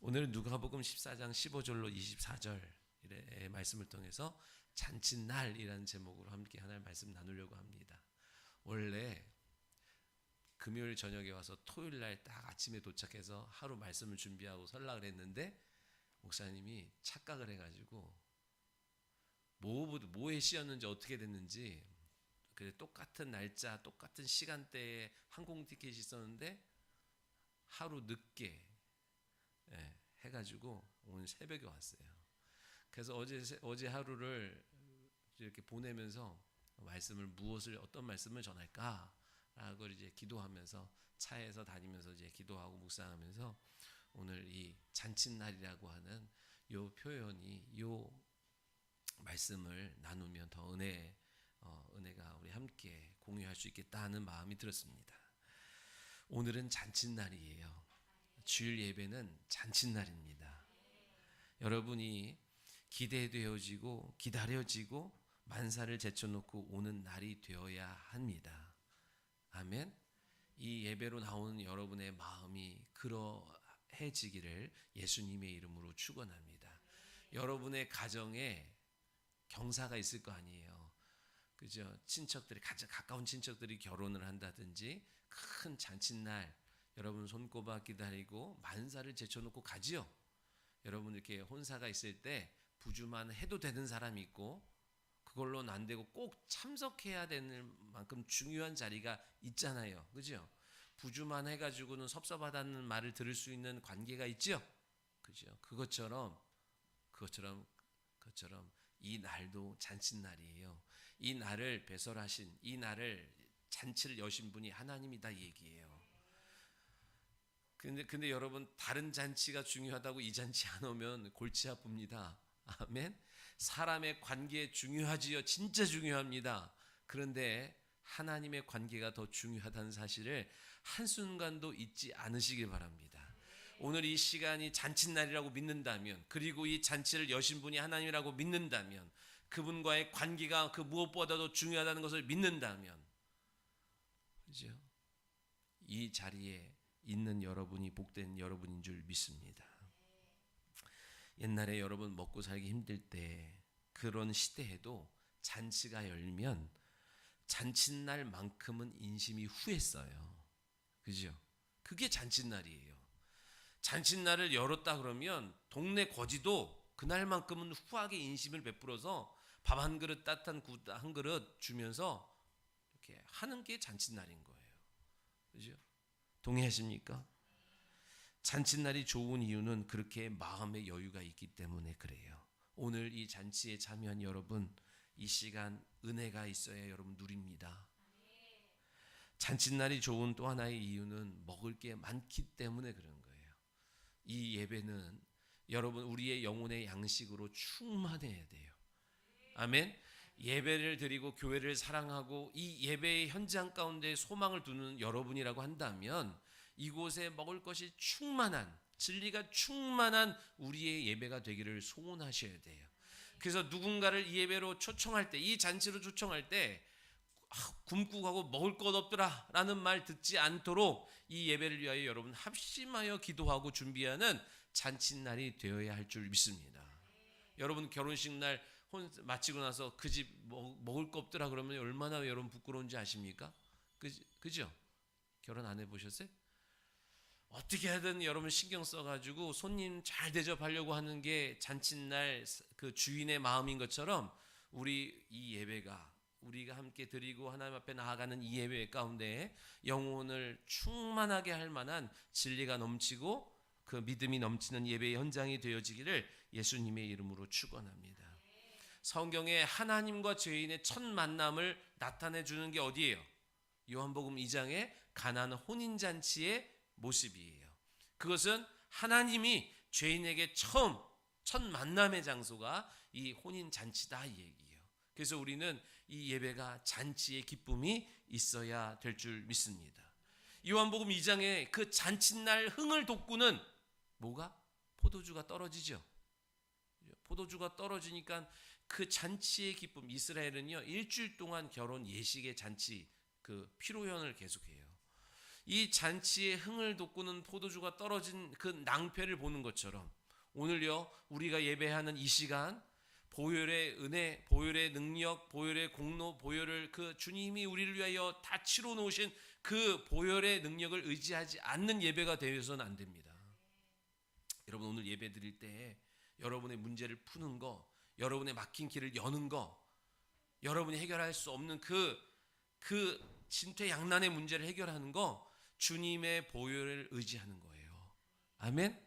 오늘은 누가복음 14장 15절로 24절의 말씀을 통해서 잔칫날이라는 제목으로 함께 하나님 말씀 나누려고 합니다. 원래 금요일 저녁에 와서 토요일 날 딱 아침에 도착해서 하루 말씀을 준비하고 설락을 했는데 목사님이 착각을 해가지고 뭐에 씌었는지 어떻게 됐는지 그래 똑같은 날짜 똑같은 시간대에 항공 티켓이 있었는데 하루 늦게 해가지고 오늘 새벽에 왔어요. 그래서 어제 하루를 이렇게 보내면서 말씀을 어떤 말씀을 전할까라고 이제 기도하면서 차에서 다니면서 이제 기도하고 묵상하면서 오늘 이 잔칫날이라고 하는 요 표현이 요 말씀을 나누면 더 은혜가 우리 함께 공유할 수 있겠다 하는 마음이 들었습니다. 오늘은 잔칫날이에요. 주일 예배는 잔칫날입니다. 여러분이 기대되어지고 기다려지고 만사를 제쳐놓고 오는 날이 되어야 합니다. 아멘. 이 예배로 나오는 여러분의 마음이 그러해지기를 예수님의 이름으로 축원합니다. 여러분의 가정에 경사가 있을 거 아니에요. 그죠? 친척들이 가까운 친척들이 결혼을 한다든지 큰 잔칫날 여러분 손꼽아 기다리고 만사를 제쳐놓고 가지요. 여러분 이렇게 혼사가 있을 때 부주만 해도 되는 사람이 있고 그걸로는 안 되고 꼭 참석해야 되는 만큼 중요한 자리가 있잖아요. 그죠? 부주만 해가지고는 섭섭하다는 말을 들을 수 있는 관계가 있죠. 그죠? 그것처럼 이 날도 잔칫날이에요. 이 날을 배설하신 이 날을 잔치를 여신 분이 하나님이다 이 얘기예요. 근데 여러분 다른 잔치가 중요하다고 이 잔치 안 오면 골치 아픕니다. 아멘. 사람의 관계 중요하지요. 진짜 중요합니다. 그런데 하나님의 관계가 더 중요하다는 사실을 한순간도 잊지 않으시길 바랍니다. 오늘 이 시간이 잔칫날이라고 믿는다면 그리고 이 잔치를 여신 분이 하나님이라고 믿는다면 그분과의 관계가 그 무엇보다도 중요하다는 것을 믿는다면 그죠? 이 자리에 있는 여러분이 복된 여러분인 줄 믿습니다. 옛날에 여러분 먹고 살기 힘들 때 그런 시대에도 잔치가 열면 잔칫날만큼은 인심이 후했어요. 그죠? 그게 잔칫날이에요. 잔칫날을 열었다 그러면 동네 거지도 그날만큼은 후하게 인심을 베풀어서 밥 한 그릇 따뜻한 국 한 그릇 주면서 이렇게 하는 게 잔칫날인 거예요. 그죠? 동의하십니까? 잔칫날이 좋은 이유는 그렇게 마음의 여유가 있기 때문에 그래요. 오늘 이 잔치에 참여한 여러분 이 시간 은혜가 있어야 여러분 누립니다. 잔칫날이 좋은 또 하나의 이유는 먹을 게 많기 때문에 그런 거예요. 이 예배는 여러분 우리의 영혼의 양식으로 충만해야 돼요. 아멘. 예배를 드리고 교회를 사랑하고 이 예배의 현장 가운데 소망을 두는 여러분이라고 한다면 이곳에 먹을 것이 충만한 진리가 충만한 우리의 예배가 되기를 소원하셔야 돼요. 그래서 누군가를 이 예배로 초청할 때 이 잔치로 초청할 때 굶고 가고 먹을 것 없더라 라는 말 듣지 않도록 이 예배를 위하여 여러분 합심하여 기도하고 준비하는 잔칫날이 되어야 할 줄 믿습니다. 여러분 결혼식 날 마치고 나서 그 집 먹을 거 없더라 그러면 얼마나 여러분 부끄러운지 아십니까? 그죠? 결혼 안 해보셨어요? 어떻게 하든 여러분 신경 써가지고 손님 잘 대접하려고 하는 게 잔칫날 그 주인의 마음인 것처럼 우리 이 예배가 우리가 함께 드리고 하나님 앞에 나아가는 이 예배 가운데 영혼을 충만하게 할 만한 진리가 넘치고 그 믿음이 넘치는 예배의 현장이 되어지기를 예수님의 이름으로 축원합니다. 성경에 하나님과 죄인의 첫 만남을 나타내 주는 게 어디예요? 요한복음 2장의 가나안 혼인잔치의 모습이에요. 그것은 하나님이 죄인에게 첫 만남의 장소가 이 혼인잔치다 이 얘기예요. 그래서 우리는 이 예배가 잔치의 기쁨이 있어야 될 줄 믿습니다. 요한복음 2장의 그 잔칫날 흥을 돋구는 뭐가? 포도주가 떨어지죠. 포도주가 떨어지니까 그 잔치의 기쁨 이스라엘은요 일주일 동안 결혼 예식의 잔치 그 피로연을 계속해요. 이 잔치에 흥을 돋구는 포도주가 떨어진 그 낭패를 보는 것처럼 오늘요 우리가 예배하는 이 시간 보혈의 은혜, 보혈의 능력, 보혈의 공로, 보혈을 그 주님이 우리를 위하여 다 치러 놓으신 그 보혈의 능력을 의지하지 않는 예배가 되어서는 안 됩니다. 여러분 오늘 예배 드릴 때 여러분의 문제를 푸는 거, 여러분의 막힌 길을 여는 거, 여러분이 해결할 수 없는 그 진퇴양난의 문제를 해결하는 거 주님의 보혈을 의지하는 거예요. 아멘.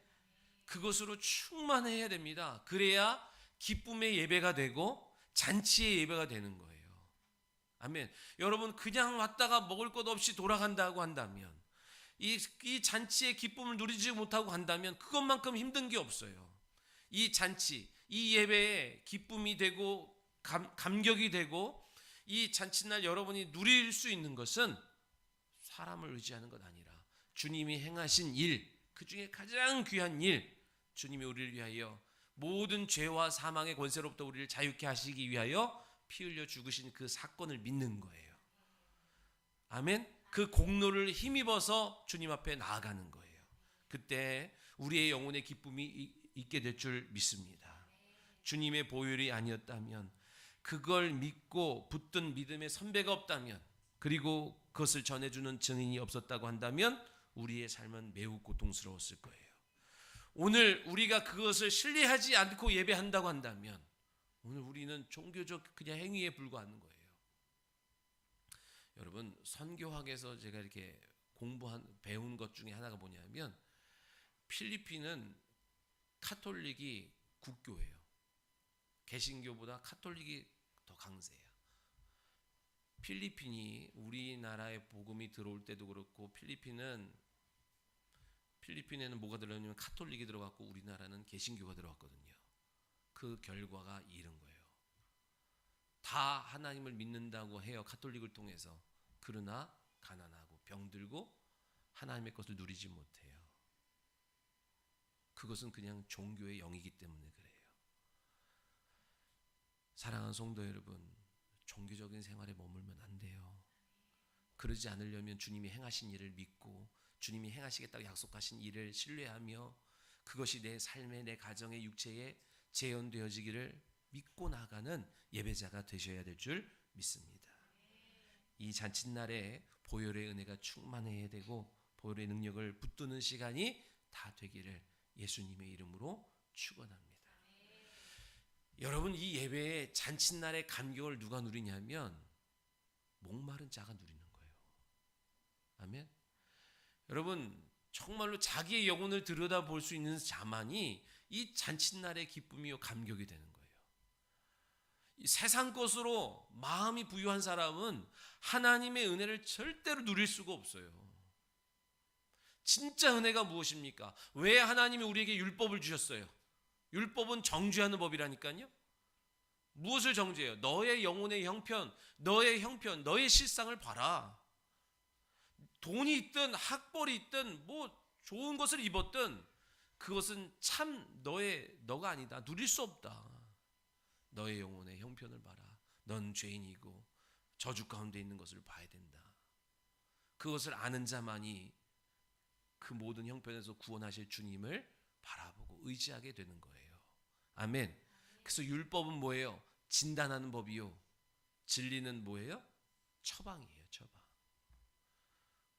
그것으로 충만해야 됩니다. 그래야 기쁨의 예배가 되고 잔치의 예배가 되는 거예요. 아멘. 여러분 그냥 왔다가 먹을 것 없이 돌아간다고 한다면 이 잔치의 기쁨을 누리지 못하고 간다면 그것만큼 힘든 게 없어요. 이 잔치, 이 예배에 기쁨이 되고 감격이 되고 이 잔치날 여러분이 누릴 수 있는 것은 사람을 의지하는 것 아니라 주님이 행하신 일, 그 중에 가장 귀한 일, 주님이 우리를 위하여 모든 죄와 사망의 권세로부터 우리를 자유케 하시기 위하여 피 흘려 죽으신 그 사건을 믿는 거예요. 아멘. 그 공로를 힘입어서 주님 앞에 나아가는 거예요. 그때 우리의 영혼의 기쁨이 있게 될 줄 믿습니다. 주님의 보혈이 아니었다면, 그걸 믿고 붙든 믿음의 선배가 없다면, 그리고 그것을 전해주는 증인이 없었다고 한다면 우리의 삶은 매우 고통스러웠을 거예요. 오늘 우리가 그것을 신뢰하지 않고 예배한다고 한다면 오늘 우리는 종교적 그냥 행위에 불과한 거예요. 여러분 선교학에서 제가 이렇게 배운 것 중에 하나가 뭐냐면 필리핀은 카톨릭이 국교예요. 개신교보다 카톨릭이 더 강세예요. 필리핀이 우리나라에 복음이 들어올 때도 그렇고 필리핀에는 뭐가 들어오냐면 카톨릭이 들어갔고 우리나라는 개신교가 들어왔거든요. 그 결과가 이런 거예요. 다 하나님을 믿는다고 해요. 카톨릭을 통해서. 그러나 가난하고 병들고 하나님의 것을 누리지 못해요. 그것은 그냥 종교의 영이기 때문에 그래요. 사랑하는 성도 여러분, 종교적인 생활에 머물면 안 돼요. 그러지 않으려면 주님이 행하신 일을 믿고 주님이 행하시겠다고 약속하신 일을 신뢰하며 그것이 내 삶에, 내 가정의 육체에 재현되어지기를 믿고 나가는 예배자가 되셔야 될 줄 믿습니다. 이 잔칫날에 보혈의 은혜가 충만해야 되고 보혈의 능력을 붙드는 시간이 다 되기를 예수님의 이름으로 축원합니다. 여러분 이 예배의 잔칫날의 감격을 누가 누리냐면 목마른 자가 누리는 거예요. 아멘. 여러분 정말로 자기의 영혼을 들여다볼 수 있는 자만이 이 잔칫날의 기쁨이요 감격이 되는 거예요. 이 세상 것으로 마음이 부유한 사람은 하나님의 은혜를 절대로 누릴 수가 없어요. 진짜 은혜가 무엇입니까? 왜 하나님이 우리에게 율법을 주셨어요? 율법은 정죄하는 법이라니까요. 무엇을 정죄해요? 너의 영혼의 형편, 너의 실상을 봐라. 돈이 있든 학벌이 있든 뭐 좋은 것을 입었든 그것은 참 너가 아니다. 누릴 수 없다. 너의 영혼의 형편을 봐라. 넌 죄인이고 저주 가운데 있는 것을 봐야 된다. 그것을 아는 자만이 그 모든 형편에서 구원하실 주님을 바라보고 의지하게 되는 거예요. 아멘. 그래서 율법은 뭐예요? 진단하는 법이요. 진리는 뭐예요? 처방이에요. 처방.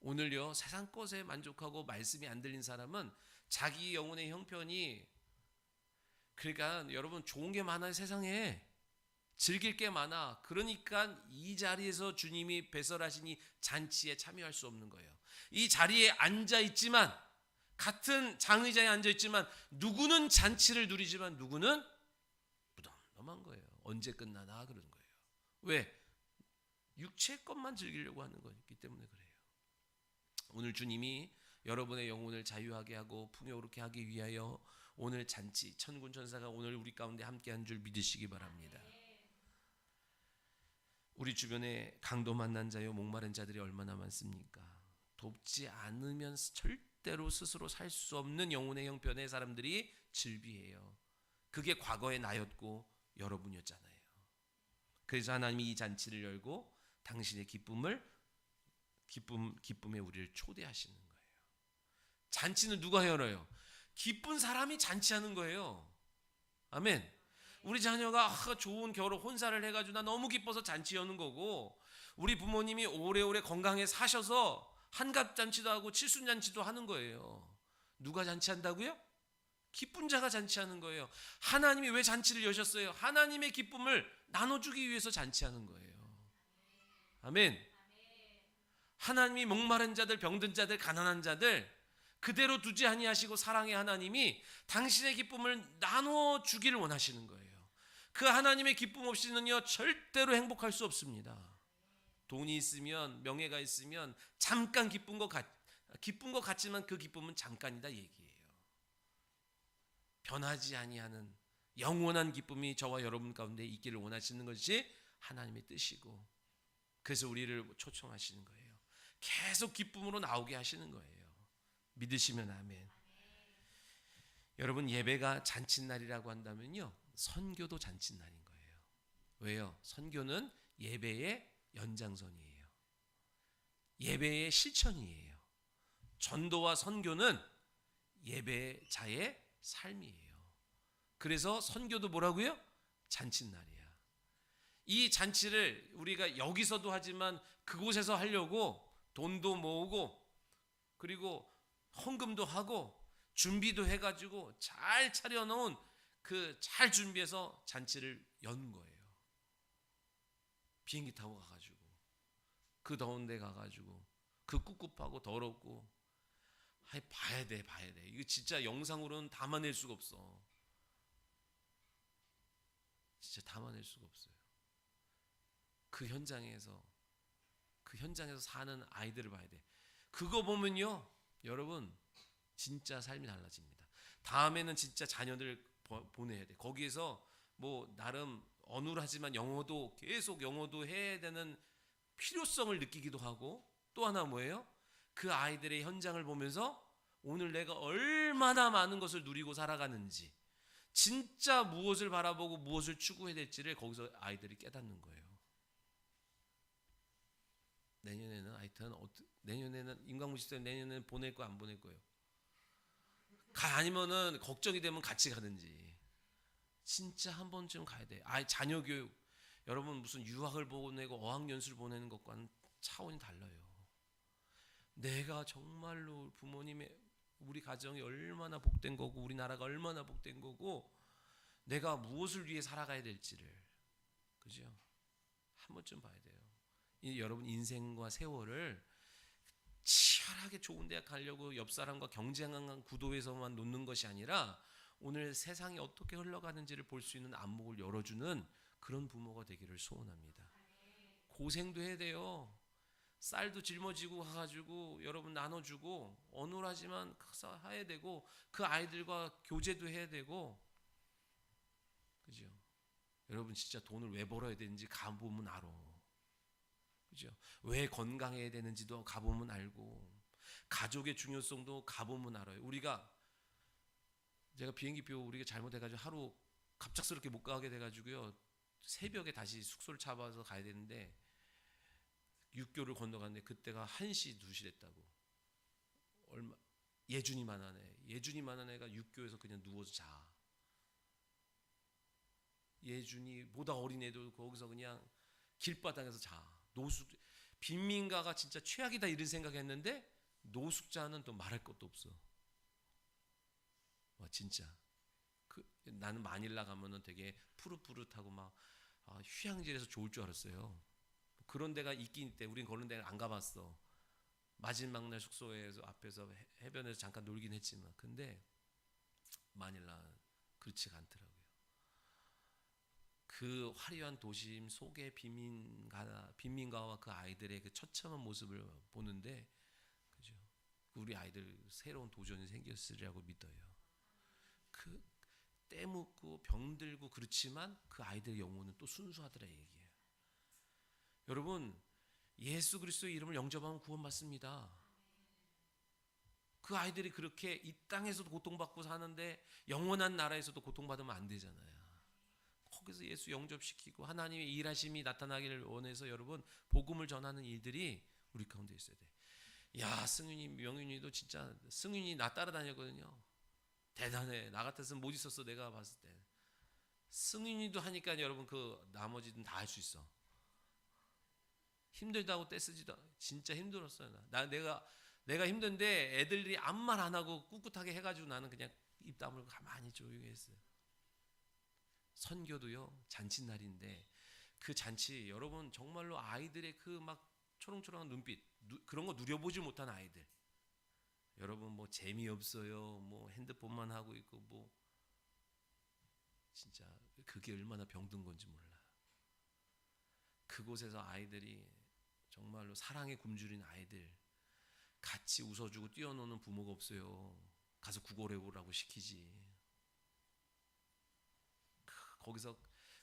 오늘요 세상 것에 만족하고 말씀이 안 들린 사람은 자기 영혼의 형편이 그러니까 여러분 좋은 게 많아요. 세상에 즐길 게 많아. 그러니까 이 자리에서 주님이 배설하신 이 잔치에 참여할 수 없는 거예요. 이 자리에 앉아있지만 같은 장의자에 앉아있지만 누구는 잔치를 누리지만 누구는 무덤덤한 거예요. 언제 끝나나 그러는 거예요. 왜? 육체의 것만 즐기려고 하는 거기 때문에 그래요. 오늘 주님이 여러분의 영혼을 자유하게 하고 풍요롭게 하기 위하여 오늘 잔치 천군 천사가 오늘 우리 가운데 함께한 줄 믿으시기 바랍니다. 우리 주변에 강도 만난 자요 목마른 자들이 얼마나 많습니까? 돕지 않으면 절대로 스스로 살 수 없는 영혼의 형편의 사람들이 즐비해요. 그게 과거의 나였고 여러분이었잖아요. 그래서 하나님이 이 잔치를 열고 당신의 기쁨을 기쁨에 우리를 초대하시는 거예요. 잔치는 누가 열어요? 기쁜 사람이 잔치하는 거예요. 아멘. 우리 자녀가 좋은 결혼 혼사를 해가지고 나 너무 기뻐서 잔치 여는 거고, 우리 부모님이 오래오래 건강해 사셔서 한갑잔치도 하고 칠순잔치도 하는 거예요. 누가 잔치한다고요? 기쁜 자가 잔치하는 거예요. 하나님이 왜 잔치를 여셨어요? 하나님의 기쁨을 나눠주기 위해서 잔치하는 거예요. 아멘. 하나님이 목마른 자들, 병든 자들, 가난한 자들 그대로 두지 아니하시고 사랑의 하나님이 당신의 기쁨을 나눠주기를 원하시는 거예요. 그 하나님의 기쁨 없이는요 절대로 행복할 수 없습니다. 돈이 있으면, 명예가 있으면 잠깐 기쁜 것 같지만 그 기쁨은 잠깐이다 얘기예요. 변하지 아니하는 영원한 기쁨이 저와 여러분 가운데 있기를 원하시는 것이 하나님의 뜻이고, 그래서 우리를 초청하시는 거예요. 계속 기쁨으로 나오게 하시는 거예요. 믿으시면 아멘. 여러분, 예배가 잔칫날이라고 한다면요 선교도 잔칫날인 거예요. 왜요? 선교는 예배의 연장선이에요. 예배의 실천이에요. 전도와 선교는 예배자의 삶이에요. 그래서 선교도 뭐라고요? 잔칫날이야. 이 잔치를 우리가 여기서도 하지만 그곳에서 하려고 돈도 모으고 그리고 헌금도 하고 준비도 해가지고 잘 차려놓은 잘 준비해서 잔치를 연 거예요. 비행기 타고 가가지고 그 더운 데 가가지고 그 꿉꿉하고 더럽고 봐야 돼. 이거 진짜 영상으로는 담아낼 수가 없어. 진짜 담아낼 수가 없어요. 그 현장에서 사는 아이들을 봐야 돼. 그거 보면요 여러분 진짜 삶이 달라집니다. 다음에는 진짜 자녀들 보내야 돼. 거기에서 뭐 나름 어눌하지만 계속 영어도 해야 되는 필요성을 느끼기도 하고, 또 하나 뭐예요? 그 아이들의 현장을 보면서 오늘 내가 얼마나 많은 것을 누리고 살아가는지, 진짜 무엇을 바라보고 무엇을 추구해야 될지를 거기서 아이들이 깨닫는 거예요. 내년에는 임광무 집사님 내년에는 보낼 거 안 보낼 거예요? 아니면은 걱정이 되면 같이 가든지. 진짜 한 번쯤 가야 돼. 자녀 교육, 여러분 무슨 유학을 보내고 어학연수를 보내는 것과는 차원이 달라요. 내가 정말로 우리 가정이 얼마나 복된 거고 우리나라가 얼마나 복된 거고 내가 무엇을 위해 살아가야 될지를, 그죠? 한 번쯤 봐야 돼요. 여러분 인생과 세월을 치열하게 좋은 대학 가려고 옆 사람과 경쟁하는 구도에서만 놓는 것이 아니라 오늘 세상이 어떻게 흘러가는지를 볼 수 있는 안목을 열어주는 그런 부모가 되기를 소원합니다. 고생도 해야 돼요. 쌀도 짊어지고 가가지고 여러분 나눠주고 어눌하지만 해야 되고, 그 아이들과 교제도 해야 되고, 그죠? 여러분 진짜 돈을 왜 벌어야 되는지 가보면 알아. 그죠? 왜 건강해야 되는지도 가보면 알고, 가족의 중요성도 가보면 알아요. 제가 비행기표 우리가 잘못해가지고 하루 갑작스럽게 못 가게 돼가지고요 새벽에 다시 숙소를 잡아서 가야 되는데 육교를 건너갔는데 그때가 1시 2시 됐다고. 예준이만한 애가 육교에서 그냥 누워서 자. 예준이보다 어린 애도 거기서 그냥 길바닥에서 자. 빈민가가 진짜 최악이다 이런 생각했는데 노숙자는 또 말할 것도 없어. 와 진짜 나는 마닐라 가면은 되게 푸릇푸릇하고 막 휴양지에서 좋을 줄 알았어요. 그런 데가 있긴 있대. 우린 그런 데는 안 가봤어. 마지막 날 숙소에서 앞에서 해변에서 잠깐 놀긴 했지만, 근데 마닐라 그렇지가 않더라고요. 그 화려한 도심 속의 빈민가와 그 아이들의 그 처참한 모습을 보는데, 그죠? 우리 아이들 새로운 도전이 생겼으리라고 믿어요. 때 묻고 병들고 그렇지만 그 아이들의 영혼은 또 순수하더라 얘기예요. 여러분 예수 그리스도의 이름을 영접하면 구원받습니다. 그 아이들이 그렇게 이 땅에서도 고통받고 사는데 영원한 나라에서도 고통받으면 안 되잖아요. 거기서 예수 영접시키고 하나님의 일하심이 나타나기를 원해서 여러분 복음을 전하는 일들이 우리 가운데 있어야 돼. 야, 승윤이, 명윤이도 진짜 승윤이 나 따라다녔거든요. 대단해. 나 같았으면 못 있었어. 내가 봤을 때. 승윤이도 하니까 여러분 그 나머지는 다 할 수 있어. 힘들다고 떼쓰지도 진짜 힘들었어요. 내가 힘든데 애들이 아무 말 안 하고 꿋꿋하게 해가지고 나는 그냥 입 다물고 가만히 조용히 했어요. 선교도요 잔칫날인데 그 잔치 여러분 정말로 아이들의 그 막 초롱초롱한 눈빛 그런 거 누려보지 못한 아이들 여러분 뭐 재미없어요 뭐 핸드폰만 하고 있고 뭐 진짜 그게 얼마나 병든 건지 몰라. 그곳에서 아이들이 정말로 사랑에 굶주린 아이들 같이 웃어주고 뛰어노는 부모가 없어요. 가서 구걸해보라고 시키지.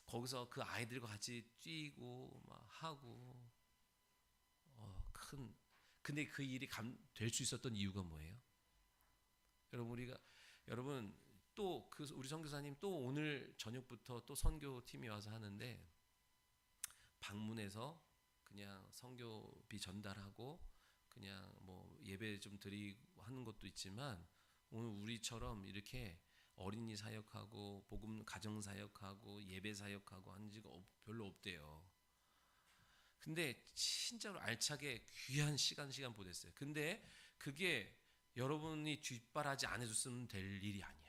거기서 그 아이들과 같이 뛰고 막 하고 근데 그 일이 될 수 있었던 이유가 뭐예요? 여러분 또 그 우리 선교사님 또 오늘 저녁부터 또 선교팀이 와서 하는데 방문해서 그냥 선교비 전달하고 그냥 뭐 예배 좀 드리고 하는 것도 있지만 오늘 우리처럼 이렇게 어린이 사역하고 복음 가정 사역하고 예배 사역하고 하는 지가 별로 없대요. 근데 진짜로 알차게 귀한 시간 보냈어요. 근데 그게 여러분이 뒷바라지 안 해줬으면 될 일이 아니야.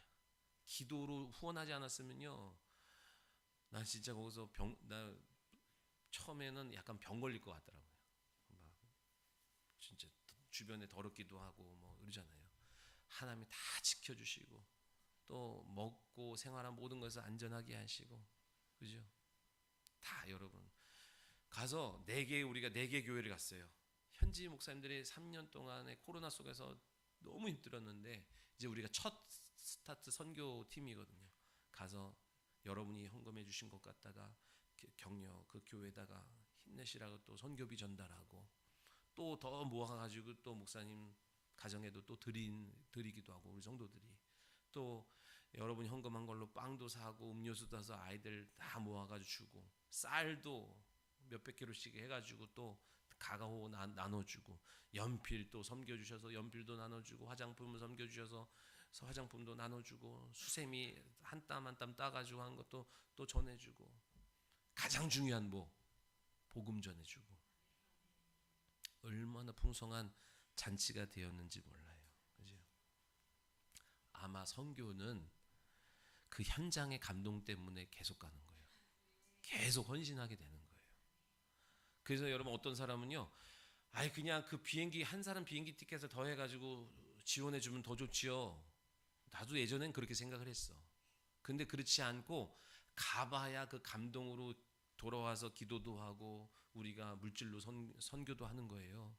기도로 후원하지 않았으면요. 난 진짜 거기서 나 처음에는 약간 병 걸릴 것 같더라고요. 막 진짜 주변에 더럽기도 하고 뭐 그러잖아요. 하나님이 다 지켜주시고 또 먹고 생활한 모든 것을 안전하게 하시고 그죠? 다 여러분 가서 우리가 4개 교회를 갔어요. 현지 목사님들이 3년 동안의 코로나 속에서 너무 힘들었는데 이제 우리가 첫 스타트 선교팀이거든요. 가서 여러분이 헌금해 주신 것 갖다가 격려 그 교회에다가 힘내시라고 또 선교비 전달하고 또 더 모아가지고 또 목사님 가정에도 또 드리기도 하고 우리 성도들이 또 여러분이 헌금한 걸로 빵도 사고 음료수도 사서 아이들 다 모아가지고 주고 쌀도 몇백 킬로씩 해가지고 또 가가오 나눠주고 연필 또 섬겨주셔서 연필도 나눠주고 화장품을 섬겨주셔서 화장품도 나눠주고 수세미 한 땀 한 땀 따가지고 한 것도 또 전해주고 가장 중요한 복음 전해주고 얼마나 풍성한 잔치가 되었는지 몰라요. 그죠? 아마 선교는 그 현장의 감동 때문에 계속 가는 거예요. 계속 헌신하게 되는 거예요. 그래서 여러분 어떤 사람은요, 그냥 그 비행기 한 사람 비행기 티켓을 더 해가지고 지원해 주면 더 좋지요. 나도 예전엔 그렇게 생각을 했어. 근데 그렇지 않고 가봐야 그 감동으로 돌아와서 기도도 하고 우리가 물질로 선교도 하는 거예요.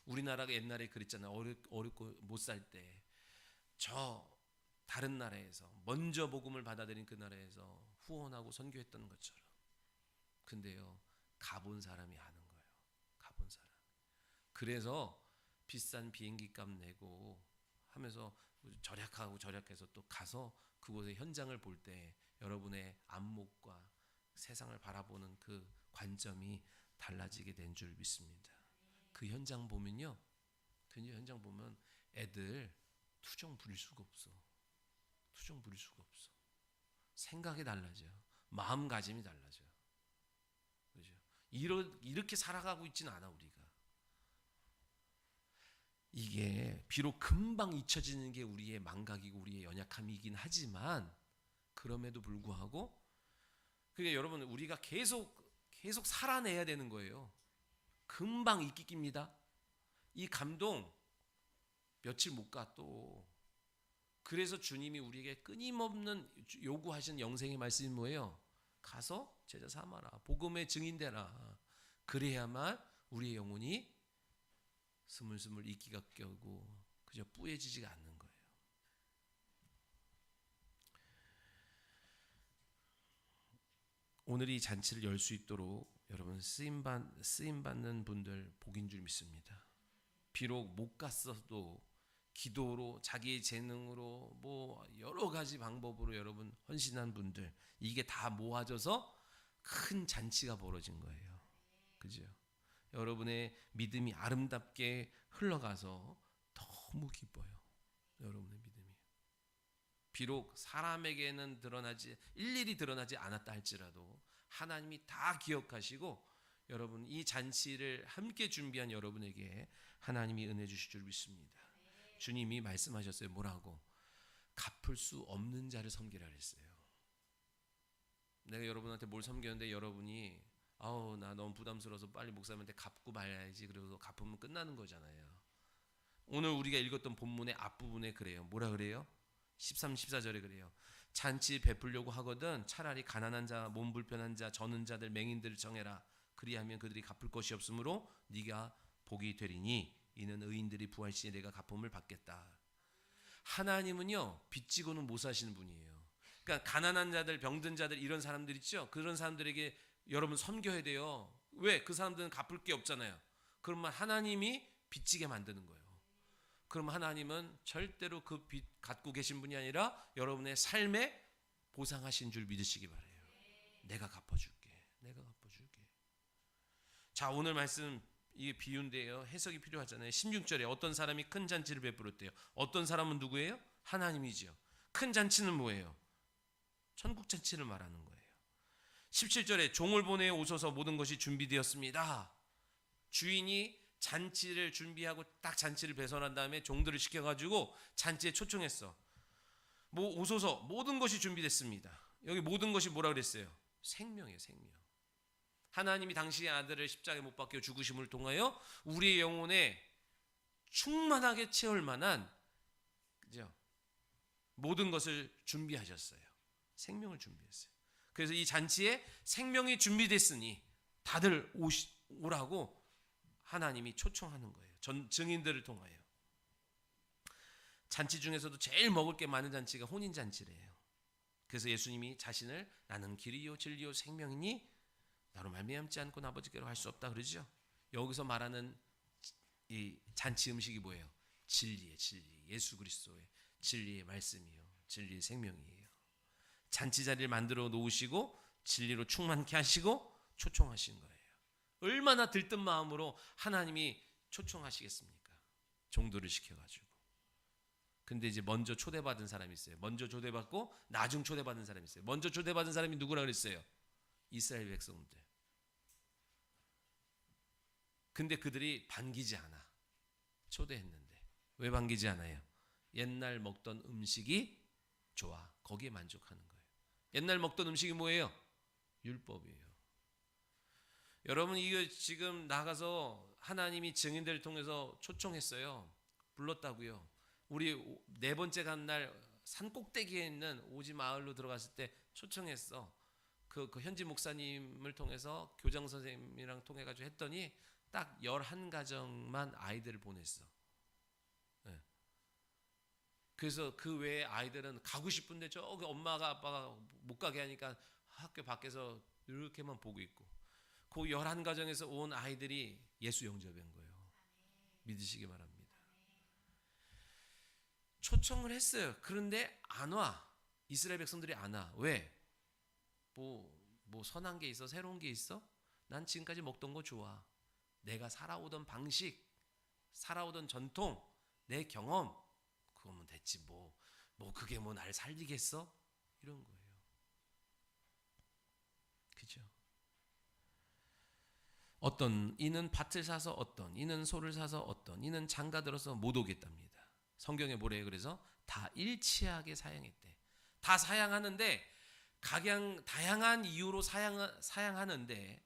우리나라가 옛날에 그랬잖아요. 어렵고 못 살 때 저 다른 나라에서 먼저 복음을 받아들인 그 나라에서 후원하고 선교했던 것처럼. 근데요 가본 사람이 아는 거예요. 가본 사람. 그래서 비싼 비행기 값 내고 하면서 절약해서 또 가서 그곳의 현장을 볼 때 여러분의 안목과 세상을 바라보는 그 관점이 달라지게 된 줄 믿습니다. 그 현장 보면요. 그 현장 보면 애들 투정 부릴 수가 없어. 투정 부릴 수가 없어. 생각이 달라져요. 마음가짐이 달라져요. 그죠? 이렇게 살아가고 있지는 않아 우리가. 이게 비록 금방 잊혀지는 게 우리의 망각이고 우리의 연약함이긴 하지만 그럼에도 불구하고 그게 여러분 우리가 계속 살아내야 되는 거예요. 금방 잊깁니다. 이 감동 며칠 못 가 또. 그래서 주님이 우리에게 끊임없는 요구하시는 영생의 말씀이 뭐예요? 가서 제자 삼아라. 복음의 증인되라. 그래야만 우리의 영혼이 스물스물 이끼가 껴고 그저 뿌얘지지가 않는 거예요. 오늘 이 잔치를 열 수 있도록 여러분 쓰임 받는 분들 복인 줄 믿습니다. 비록 못 갔어도 기도로 자기의 재능으로 뭐 여러 가지 방법으로 여러분 헌신한 분들 이게 다 모아져서 큰 잔치가 벌어진 거예요. 그죠? 여러분의 믿음이 아름답게 흘러가서 너무 기뻐요. 여러분의 믿음이. 비록 사람에게는 일일이 드러나지 않았다 할지라도 하나님이 다 기억하시고 여러분 이 잔치를 함께 준비한 여러분에게 하나님이 은혜 주실 줄 믿습니다. 주님이 말씀하셨어요. 뭐라고? 갚을 수 없는 자를 섬기라 그랬어요. 내가 여러분한테 뭘 섬겼는데 여러분이 나 너무 부담스러워서 빨리 목사님한테 갚고 말아야지. 그리고 갚으면 끝나는 거잖아요. 오늘 우리가 읽었던 본문의 앞부분에 그래요. 뭐라 그래요? 13, 14절에 그래요. 잔치 베풀려고 하거든 차라리 가난한 자, 몸 불편한 자, 저는 자들, 맹인들을 정해라. 그리하면 그들이 갚을 것이 없으므로 네가 복이 되리니 이는 의인들이 부활시에 내가 갚음을 받겠다. 하나님은요 빚지고는 못 사시는 분이에요. 그러니까 가난한 자들, 병든 자들 이런 사람들 있죠. 그런 사람들에게 여러분 섬겨야 돼요. 왜? 그 사람들은 갚을 게 없잖아요. 그러면 하나님이 빚지게 만드는 거예요. 그럼 하나님은 절대로 그 빚 갖고 계신 분이 아니라 여러분의 삶에 보상하신 줄 믿으시기 바라요. 내가 갚아줄게. 내가 갚아줄게. 자, 오늘 말씀 이게 비유인데요. 해석이 필요하잖아요. 16절에 어떤 사람이 큰 잔치를 베풀었대요. 어떤 사람은 누구예요? 하나님이지요. 큰 잔치는 뭐예요? 천국 잔치를 말하는 거예요. 17절에 종을 보내 오소서 모든 것이 준비되었습니다. 주인이 잔치를 준비하고 딱 잔치를 배설한 다음에 종들을 시켜가지고 잔치에 초청했어. 오소서 모든 것이 준비됐습니다. 여기 모든 것이 뭐라 그랬어요? 생명이에요. 생명. 하나님이 당시의 아들을 십자가에 못 박혀 죽으심을 통하여 우리의 영혼에 충만하게 채울 만한 그죠? 모든 것을 준비하셨어요. 생명을 준비했어요. 그래서 이 잔치에 생명이 준비됐으니 다들 오라고 하나님이 초청하는 거예요. 증인들을 통하여. 잔치 중에서도 제일 먹을 게 많은 잔치가 혼인잔치래요. 그래서 예수님이 자신을 나는 길이요 진리요 생명이니 나로 말미암지 않고는 아버지께로 갈 수 없다 그러죠. 여기서 말하는 이 잔치 음식이 뭐예요? 진리의 진리, 예수 그리스도의 진리의 말씀이요, 진리의 생명이에요. 잔치 자리를 만들어 놓으시고 진리로 충만케 하시고 초청하신 거예요. 얼마나 들뜬 마음으로 하나님이 초청하시겠습니까? 종들을 시켜가지고. 근데 이제 먼저 초대받은 사람이 있어요. 먼저 초대받고 나중 초대받은 사람이 있어요. 먼저 초대받은 사람이 누구라 그랬어요? 이스라엘 백성들. 근데 그들이 반기지 않아. 초대했는데. 왜 반기지 않아요? 옛날 먹던 음식이 좋아. 거기에 만족하는 거예요. 옛날 먹던 음식이 뭐예요? 율법이에요. 여러분 이거 지금 나가서 하나님이 증인들을 통해서 초청했어요. 불렀다고요. 우리 네 번째 간 날 산 꼭대기에 있는 오지 마을로 들어갔을 때 초청했어. 그 현지 목사님을 통해서 교장 선생님이랑 통해 가지고 했더니 딱 11가정만 아이들을 보냈어. 네. 그래서 그 외에 아이들은 가고 싶은데 저기 엄마가 아빠가 못 가게 하니까 학교 밖에서 이렇게만 보고 있고 그 11가정에서 온 아이들이 예수 영접한 거예요. 믿으시기 바랍니다. 초청을 했어요. 그런데 안 와. 이스라엘 백성들이 안 와. 왜? 뭐 선한 게 있어? 새로운 게 있어? 난 지금까지 먹던 거 좋아. 내가 살아오던 방식, 살아오던 전통, 내 경험 그거면 됐지 뭐 그게 뭐 날 살리겠어? 이런 거예요. 그죠? 어떤 이는 밭을 사서 어떤 이는 소를 사서 어떤 이는 장가 들어서 못 오겠답니다. 성경에 뭐래요? 그래서 다 일치하게 사양했대. 다 사양하는데 다양한 이유로 사양하는데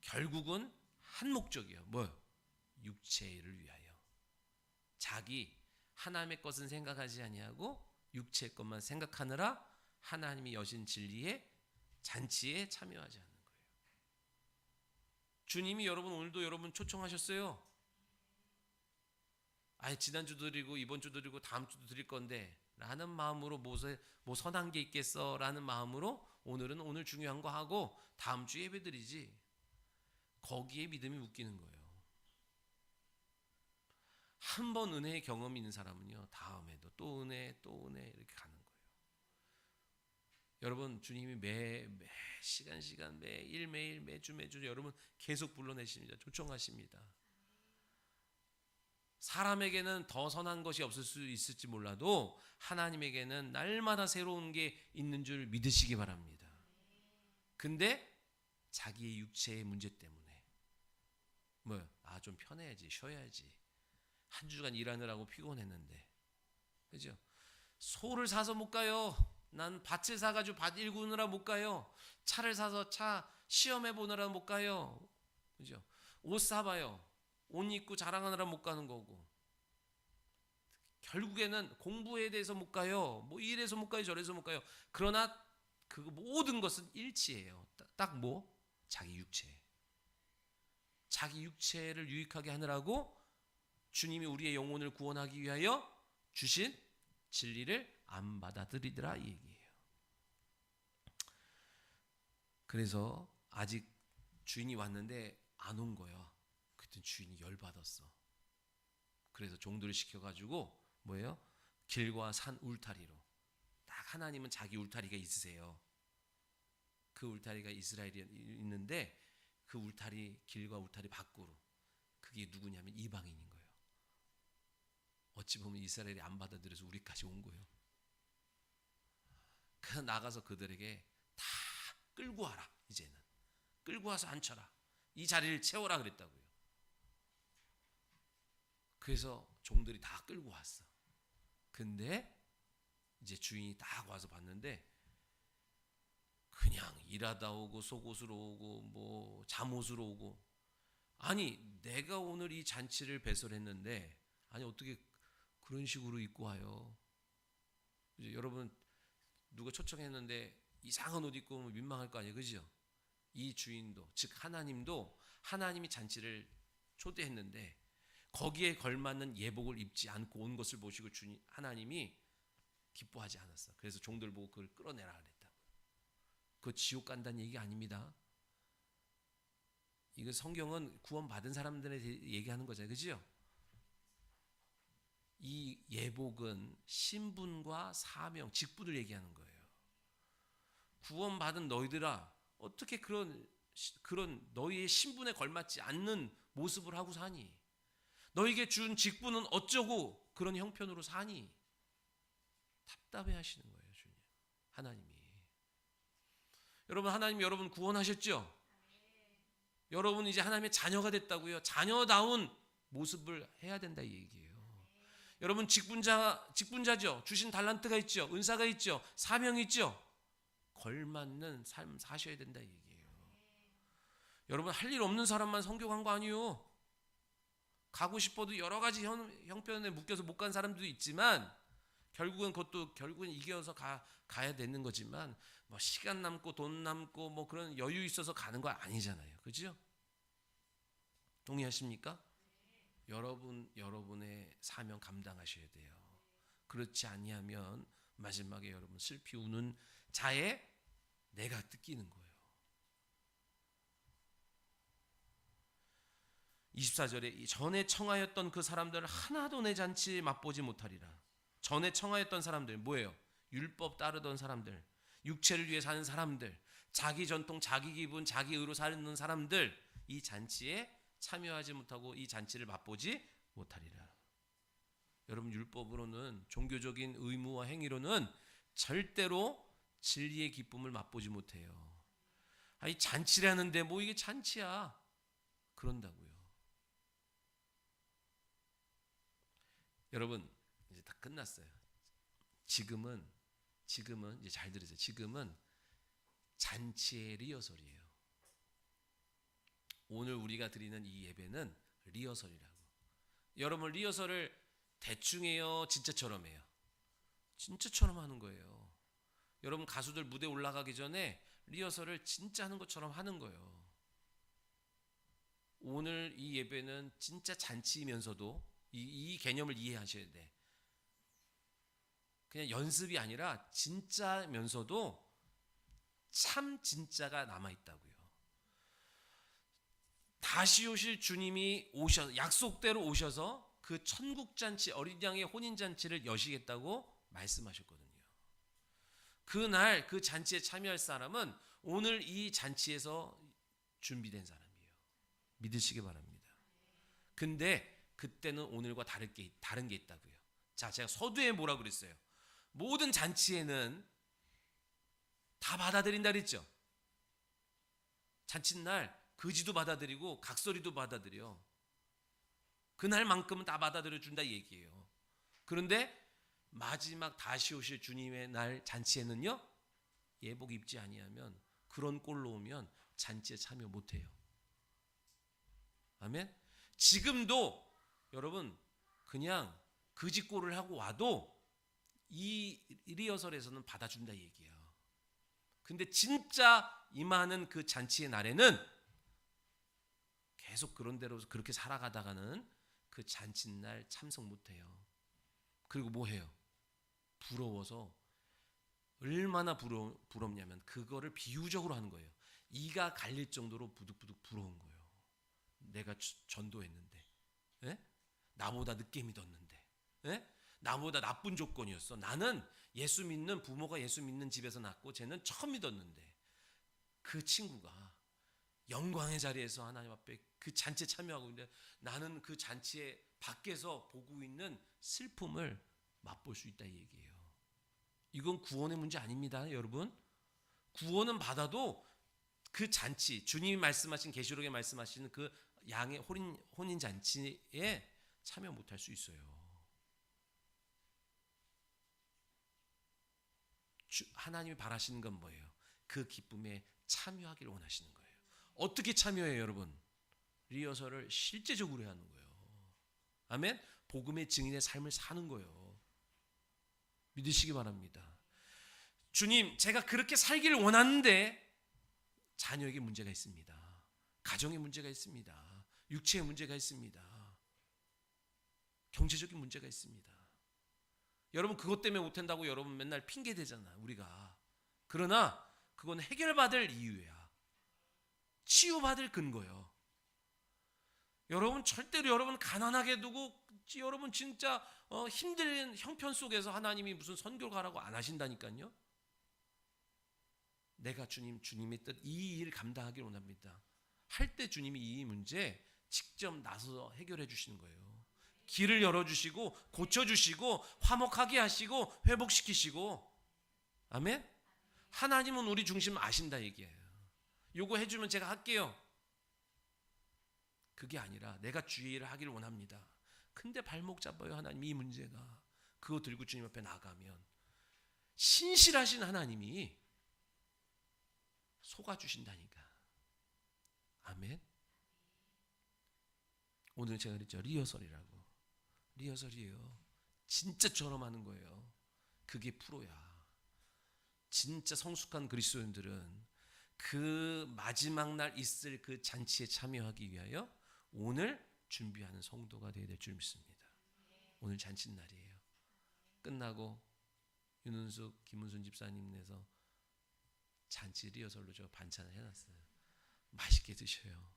결국은 한 목적이에요. 뭐요? 육체를 위하여. 자기 하나님의 것은 생각하지 아니하고 육체의 것만 생각하느라 하나님이 여신 진리의 잔치에 참여하지 않는 거예요. 주님이 오늘도 여러분 초청하셨어요. 지난주도 드리고 이번 주도 드리고 다음 주도 드릴 건데 라는 마음으로 뭐 선한 게 있겠어 라는 마음으로 오늘은 오늘 중요한 거 하고 다음 주에 예배 드리지. 거기에 믿음이 묶이는 거예요. 한 번 은혜의 경험이 있는 사람은요 다음에도 또 은혜 이렇게 가는 거예요. 여러분 주님이 매 시간 매일 매주 여러분 계속 불러내십니다. 초청하십니다. 사람에게는 더 선한 것이 없을 수 있을지 몰라도 하나님에게는 날마다 새로운 게 있는 줄 믿으시기 바랍니다. 근데 자기의 육체의 문제 때문에 좀 편해야지, 쉬어야지. 한 주간 일하느라고 피곤했는데, 그죠? 소를 사서 못 가요. 난 밭을 사가지고 밭 일구느라 못 가요. 차를 사서 차 시험해 보느라 못 가요. 그죠? 옷 사봐요. 옷 입고 자랑하느라 못 가는 거고. 결국에는 공부에 대해서 못 가요. 뭐 이래서 못 가요, 저래서 못 가요. 그러나 그 모든 것은 일치예요. 딱 자기 육체. 자기 육체를 유익하게 하느라고 주님이 우리의 영혼을 구원하기 위하여 주신 진리를 안 받아들이더라 이 얘기예요. 그래서 아직 주인이 왔는데 안 온 거야. 그때 주인이 열받았어. 그래서 종들을 시켜가지고 길과 산 울타리로. 딱 하나님은 자기 울타리가 있으세요. 그 울타리가 이스라엘이 있는데 그 울타리, 길과 울타리 밖으로. 그게 누구냐면 이방인인 거예요. 어찌 보면 이스라엘이 안 받아들여서 우리까지 온 거예요. 그 나가서 그들에게 다 끌고 와라. 이제는 끌고 와서 앉혀라. 이 자리를 채워라 그랬다고요. 그래서 종들이 다 끌고 왔어. 근데 이제 주인이 딱 와서 봤는데 그냥 일하다 오고 속옷으로 오고 잠옷으로 오고. 아니 내가 오늘 이 잔치를 배설했는데 아니 어떻게 그런 식으로 입고 와요. 이제 여러분 누가 초청했는데 이상한 옷 입고 오면 민망할 거 아니에요. 그죠? 이 주인도 즉 하나님도 하나님이 잔치를 초대했는데 거기에 걸맞는 예복을 입지 않고 온 것을 보시고 주님 하나님이 기뻐하지 않았어. 그래서 종들 보고 그걸 끌어내라 그랬다. 그거 지옥 간다는 얘기 아닙니다. 이거 성경은 구원받은 사람들에 대해 얘기하는 거잖아요. 그죠? 이 예복은 신분과 사명, 직분을 얘기하는 거예요. 구원받은 너희들아 어떻게 그런 너희의 신분에 걸맞지 않는 모습을 하고 사니? 너에게 준 직분은 어쩌고 그런 형편으로 사니? 답답해 하시는 거예요. 주님 하나님이. 여러분 하나님이 여러분 구원하셨죠? 여러분 이제 하나님의 자녀가 됐다고요. 자녀다운 모습을 해야 된다 이 얘기예요. 여러분 직분자죠. 주신 달란트가 있죠. 은사가 있죠. 사명이 있죠. 걸맞는 삶 사셔야 된다 이 얘기예요. 여러분 할 일 없는 사람만 성교한 거 아니에요. 가고 싶어도 여러 가지 형편에 묶여서 못 간 사람도 있지만 결국은 이겨서 가야 되는 거지만 시간 남고 돈 남고 그런 여유 있어서 가는 거 아니잖아요. 그죠? 동의하십니까? 여러분의 사명 감당하셔야 돼요. 그렇지 아니하면 마지막에 여러분 슬피 우는 자의 내가 뜯기는 거예요. 24절에 전에 청하였던 그 사람들 하나도 내 잔치에 맛보지 못하리라. 전에 청하였던 사람들 뭐예요? 율법 따르던 사람들, 육체를 위해 사는 사람들, 자기 전통, 자기 기분, 자기 의로 사는 사람들 이 잔치에 참여하지 못하고 이 잔치를 맛보지 못하리라. 여러분 율법으로는 종교적인 의무와 행위로는 절대로 진리의 기쁨을 맛보지 못해요. 아니 잔치라는데 이게 잔치야 그런다고요. 여러분 이제 다 끝났어요. 지금은 이제 잘 들으세요. 지금은 잔치의 리허설이에요. 오늘 우리가 드리는 이 예배는 리허설이라고. 여러분 리허설을 대충 해요? 진짜처럼 해요? 진짜처럼 하는 거예요. 여러분 가수들 무대 올라가기 전에 리허설을 진짜 하는 것처럼 하는 거예요. 오늘 이 예배는 진짜 잔치이면서도 이 개념을 이해하셔야 돼. 그냥 연습이 아니라 진짜면서도 참 진짜가 남아있다고요. 다시 오실 주님이 약속대로 오셔서 그 천국잔치 어린 양의 혼인잔치를 여시겠다고 말씀하셨거든요. 그날 그 잔치에 참여할 사람은 오늘 이 잔치에서 준비된 사람이에요. 믿으시기 바랍니다. 근데 그때는 오늘과 다른 게 있다고요. 자, 제가 서두에 뭐라 그랬어요? 모든 잔치에는 다 받아들인다 그랬죠. 잔칫날 거지도 받아들이고 각설이도 받아들여. 그날만큼은 다 받아들여 준다 얘기예요. 그런데 마지막 다시 오실 주님의 날 잔치에는요, 예복 입지 아니하면, 그런 꼴로 오면 잔치에 참여 못해요. 아멘. 지금도 여러분 그냥 거지 꼴을 하고 와도 이 리허설에서는 받아준다 얘기예요. 근데 진짜 임하는 그 잔치의 날에는 계속 그런 대로 그렇게 살아가다가는 그 잔칫날 참석 못해요. 그리고 뭐 해요? 부러워서, 얼마나 부럽냐면 그거를 비유적으로 하는 거예요. 이가 갈릴 정도로 부득부득 부러운 거예요. 내가 전도했는데, 에? 나보다 늦게 믿었는데, 에? 나보다 나쁜 조건이었어. 나는 예수 믿는, 부모가 예수 믿는 집에서 낳고 쟤는 처음 믿었는데, 그 친구가 영광의 자리에서 하나님 앞에 그 잔치에 참여하고 있는데 나는 그 잔치에 밖에서 보고 있는 슬픔을 맛볼 수 있다 이 얘기예요. 이건 구원의 문제 아닙니다, 여러분. 구원은 받아도 그 잔치, 주님이 말씀하신, 계시록에 말씀하시는 그 양의 혼인 잔치에 참여 못할 수 있어요. 하나님이 바라시는 건 뭐예요? 그 기쁨에 참여하기를 원하시는 거예요. 어떻게 참여해요, 여러분? 리허설을 실제적으로 하는 거예요. 아멘? 복음의 증인의 삶을 사는 거예요. 믿으시기 바랍니다. 주님, 제가 그렇게 살기를 원하는데 자녀에게 문제가 있습니다. 가정에 문제가 있습니다. 육체에 문제가 있습니다. 경제적인 문제가 있습니다. 여러분 그것 때문에 못한다고 여러분 맨날 핑계 대잖아, 우리가. 그러나 그건 해결받을 이유야. 치유받을 근거예요. 여러분 절대로 여러분 가난하게 두고 여러분 진짜 힘든 형편 속에서 하나님이 무슨 선교 가라고 안 하신다니까요. 내가 주님의 뜻, 이 일 감당하기를 원합니다. 할 때 주님이 이 문제 직접 나서서 해결해 주시는 거예요. 길을 열어주시고 고쳐주시고 화목하게 하시고 회복시키시고. 아멘. 하나님은 우리 중심 아신다 얘기예요. 요거 해주면 제가 할게요. 그게 아니라 내가 주의 일을 하기를 원합니다. 근데 발목 잡아요, 하나님. 이 문제가. 그거 들고 주님 앞에 나가면 신실하신 하나님이 속아주신다니까. 아멘. 오늘 제가 그랬죠, 리허설이라고. 리허설이에요. 진짜처럼 하는 거예요. 그게 프로야. 진짜 성숙한 그리스도인들은 그 마지막 날 있을 그 잔치에 참여하기 위하여 오늘 준비하는 성도가 되어야 될 줄 믿습니다. 오늘 잔칫날이에요. 끝나고 윤은숙, 김은순 집사님네서 잔치 리허설로 저 반찬을 해놨어요. 맛있게 드셔요.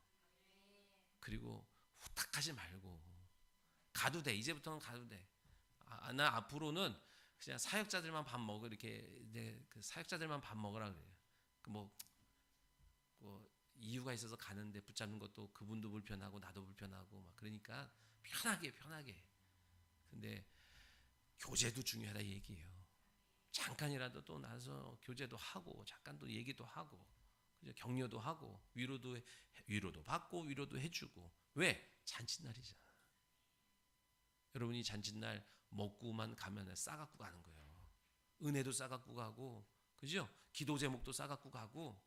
그리고 후딱하지 말고 가도 돼. 이제부터는 가도 돼. 나 앞으로는 그냥 사역자들만 밥 먹어, 이렇게 그 사역자들만 밥 먹으라 그래요. 뭐 이유가 있어서 가는데 붙잡는 것도 그분도 불편하고 나도 불편하고 막 그러니까 편하게. 근데 교제도 중요하다 이 얘기예요. 잠깐이라도 또 나서 교제도 하고 잠깐 또 얘기도 하고 격려도 하고 위로도 받고 위로도 해주고. 왜? 잔칫날이잖아. 여러분이 잔칫날 먹고만 가면 싸갖고 가는 거예요. 은혜도 싸갖고 가고, 그죠? 기도 제목도 싸갖고 가고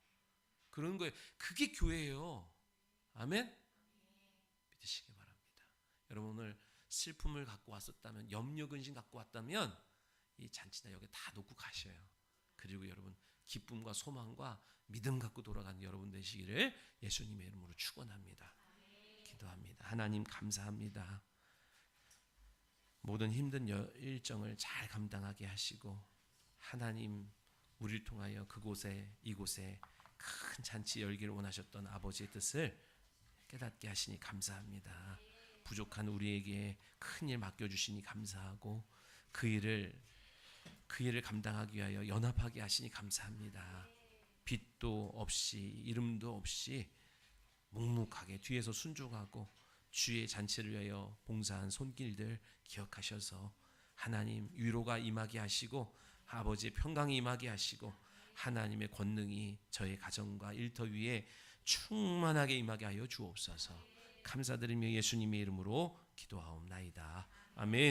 그런 거예요. 그게 교회예요. 아멘? 믿으시기 바랍니다. 여러분 오늘 슬픔을 갖고 왔었다면, 염려 근심 갖고 왔다면 이 잔치날 여기 다 놓고 가셔요. 그리고 여러분 기쁨과 소망과 믿음 갖고 돌아가는 여러분 되시기를 예수님의 이름으로 축원합니다. 기도합니다. 하나님 감사합니다. 모든 힘든 일정을 잘 감당하게 하시고 하나님 우리를 통하여 이곳에 큰 잔치 열기를 원하셨던 아버지의 뜻을 깨닫게 하시니 감사합니다. 부족한 우리에게 큰 일 맡겨주시니 감사하고 그 일을 그 일을 감당하기 위하여 연합하게 하시니 감사합니다. 빛도 없이 이름도 없이 묵묵하게 뒤에서 순종하고 주의 잔치를 위하여 봉사한 손길들 기억하셔서 하나님 위로가 임하게 하시고 아버지의 평강이 임하게 하시고 하나님의 권능이 저의 가정과 일터 위에 충만하게 임하게 하여 주옵소서. 감사드리며 예수님의 이름으로 기도하옵나이다. 아멘.